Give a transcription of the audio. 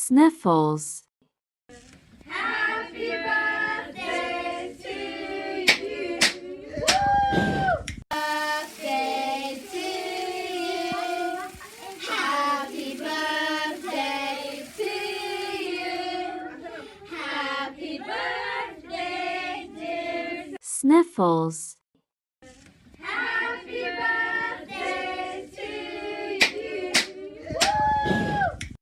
Sniffles. Happy birthday to you. Birthday to you. Happy birthday to you. Happy birthday, dear Sniffles.